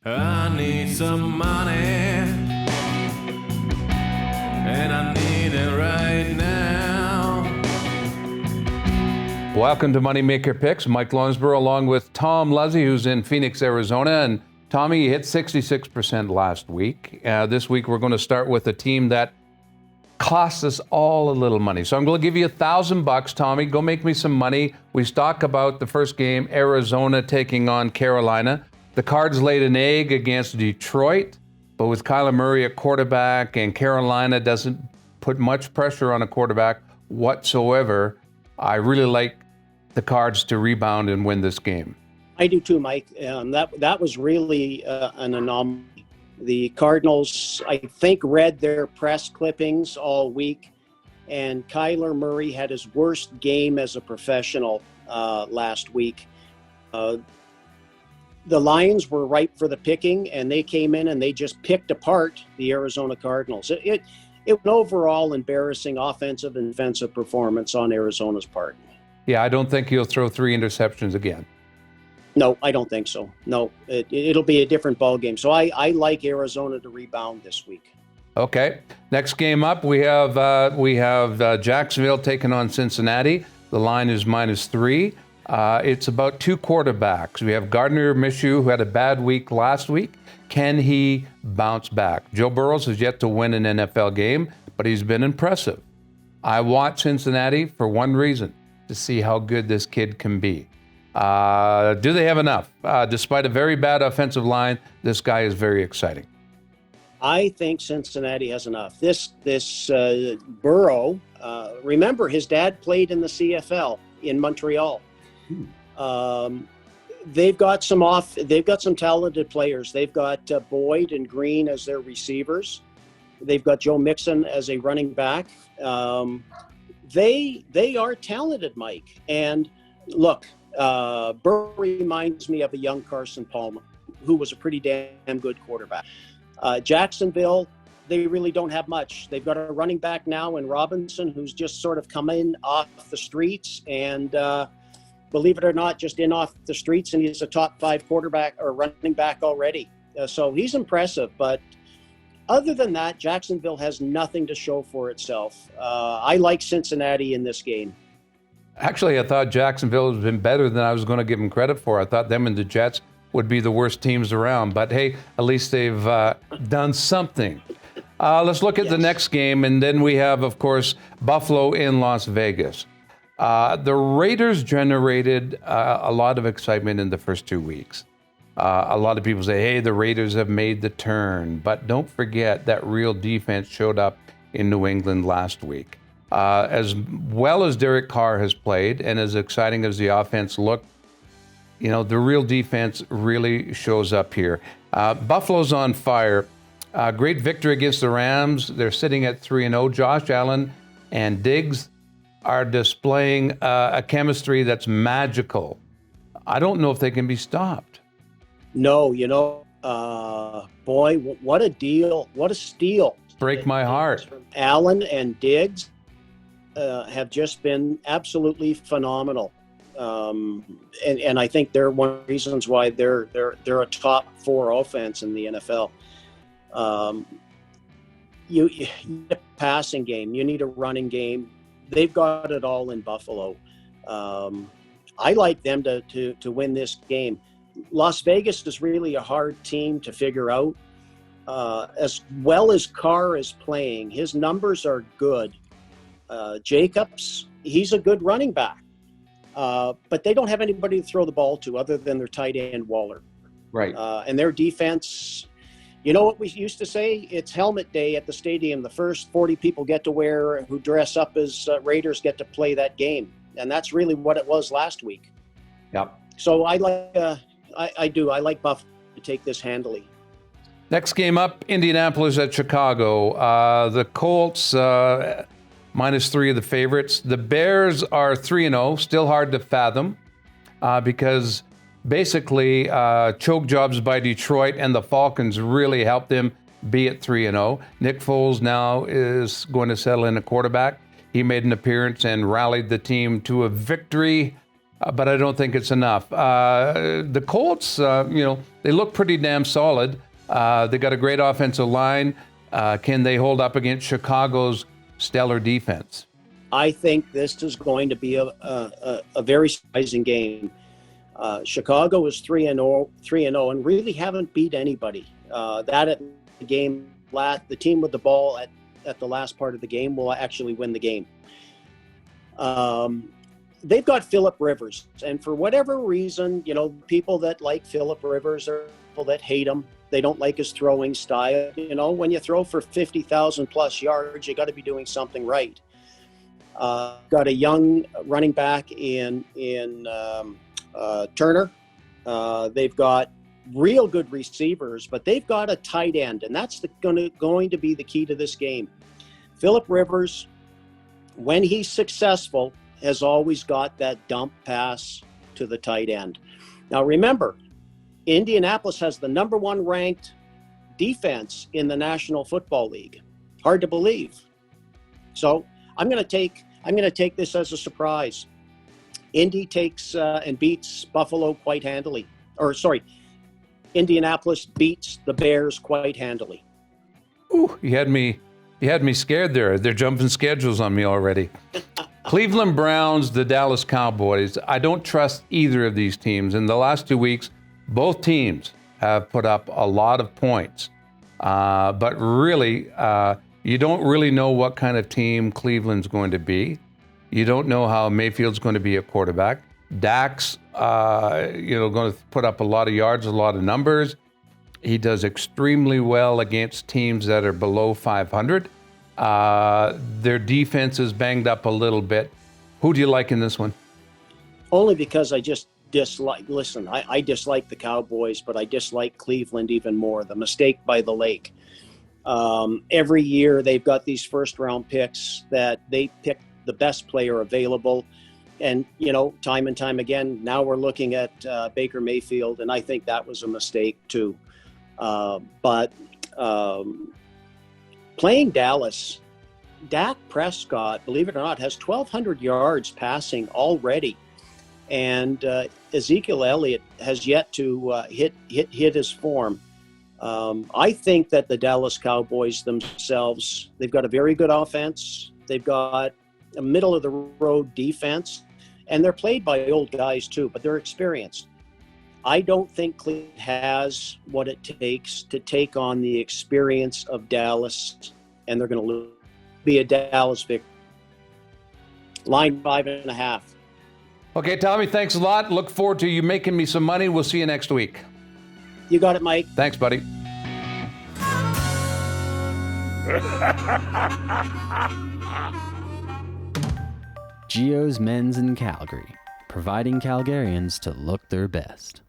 I need some money, and I need it right now. Welcome to Moneymaker Picks. Mike Lonsborough along with Tom Luzzi, who's in Phoenix, Arizona. And Tommy, you hit 66% last week. This week we're going to start with a team that costs us all a little money. So I'm going to give you $1,000, Tommy. Go make me some money. We talk about the first game, Arizona taking on Carolina. The Cards laid an egg against Detroit, but with Kyler Murray at quarterback and Carolina doesn't put much pressure on a quarterback whatsoever, I really like the Cards to rebound and win this game. I do too, Mike. That was really an anomaly. The Cardinals, I think, read their press clippings all week, and Kyler Murray had his worst game as a professional last week. The Lions were ripe for the picking, and they came in and they just picked apart the Arizona Cardinals. It was an overall embarrassing offensive and defensive performance on Arizona's part. Yeah, I don't think he'll throw 3 interceptions again. No, I don't think so. No, it'll be a different ball game. So I like Arizona to rebound this week. Okay. Next game up, we have Jacksonville taking on Cincinnati. The line is -3. It's about 2 quarterbacks. We have Gardner Minshew, who had a bad week last week. Can he bounce back? Joe Burrow has yet to win an NFL game, but he's been impressive. I want Cincinnati for one reason, to see how good this kid can be. Do they have enough? Despite a very bad offensive line, this guy is very exciting. I think Cincinnati has enough. This Burrow, remember his dad played in the CFL in Montreal. They've got some talented players. They've got Boyd and Green as their receivers. They've got Joe Mixon as a running back. They are talented, Mike. And look, Burrow reminds me of a young Carson Palmer, who was a pretty damn good quarterback. Jacksonville, they really don't have much. They've got a running back now in Robinson, who's just sort of come in off the streets and, believe it or not, just in off the streets, and he's a top 5 quarterback or running back already. So he's impressive. But other than that, Jacksonville has nothing to show for itself. I like Cincinnati in this game. Actually, I thought Jacksonville has been better than I was going to give them credit for. I thought them and the Jets would be the worst teams around. But hey, at least they've done something. Let's look at the next game. And then we have, of course, Buffalo in Las Vegas. The Raiders generated a lot of excitement in the first 2 weeks. A lot of people say, hey, the Raiders have made the turn. But don't forget that real defense showed up in New England last week. As well as Derek Carr has played and as exciting as the offense looked, you know, the real defense really shows up here. Buffalo's on fire. Great victory against the Rams. They're sitting at 3-0. Josh Allen and Diggs are displaying a chemistry that's magical. I don't know if they can be stopped. No, boy, what a deal. What a steal. Break my heart. Allen and Diggs have just been absolutely phenomenal. And I think they're one of the reasons why they're a top 4 offense in the NFL. You need a passing game. You need a running game. They've got it all in Buffalo. I like them to win this game. Las Vegas is really a hard team to figure out. As well as Carr is playing, his numbers are good. Jacobs, he's a good running back. But they don't have anybody to throw the ball to other than their tight end Waller. Right. And their defense, you know what we used to say? It's helmet day at the stadium. The first 40 people who dress up as Raiders get to play that game. And that's really what it was last week. Yep. So I like Buffalo to take this handily. Next game up, Indianapolis at Chicago. The Colts, -3 of the favorites. The Bears are 3-0, still hard to fathom because basically choke jobs by Detroit and the Falcons really helped them be at 3-0. Nick Foles now is going to settle in a quarterback. He made an appearance and rallied the team to a victory but I don't think it's enough. The Colts, they look pretty damn solid. They got a great offensive line. Can they hold up against Chicago's stellar defense? I think this is going to be a very surprising game. Chicago is 3-0, and really haven't beat anybody. That at the game, the team with the ball at the last part of the game will actually win the game. They've got Philip Rivers, and for whatever reason, people that like Philip Rivers are people that hate him. They don't like his throwing style. When you throw for 50,000 plus yards, you got to be doing something right. Got a young running back in Turner. They've got real good receivers, but they've got a tight end, and that's going to be the key to this game. Philip Rivers, when he's successful, has always got that dump pass to the tight end. Now remember, Indianapolis has the number 1 ranked defense in the National Football League. Hard to believe. So I'm going to take this as a surprise. Indy takes and beats Buffalo quite handily. Indianapolis beats the Bears quite handily. Ooh, you had me scared there. They're jumping schedules on me already. Cleveland Browns, the Dallas Cowboys. I don't trust either of these teams. In the last 2 weeks, both teams have put up a lot of points. But really, you don't really know what kind of team Cleveland's going to be. You don't know how Mayfield's going to be a quarterback. Dak's, going to put up a lot of yards, a lot of numbers. He does extremely well against teams that are below 500. Their defense is banged up a little bit. Who do you like in this one? Only because I just dislike, I dislike the Cowboys, but I dislike Cleveland even more. The mistake by the lake. Every year they've got these first round picks that they pick the best player available. And, time and time again, now we're looking at Baker Mayfield, and I think that was a mistake too. But playing Dallas, Dak Prescott, believe it or not, has 1,200 yards passing already. And Ezekiel Elliott has yet to hit his form. I think that the Dallas Cowboys themselves, they've got a very good offense. They've got a middle-of-the-road defense. And they're played by old guys too, but they're experienced. I don't think Cleveland has what it takes to take on the experience of Dallas, and they're going to be a Dallas victory. Line 5.5. Okay, Tommy, thanks a lot. Look forward to you making me some money. We'll see you next week. You got it, Mike. Thanks, buddy. Geo's Men's in Calgary, providing Calgarians to look their best.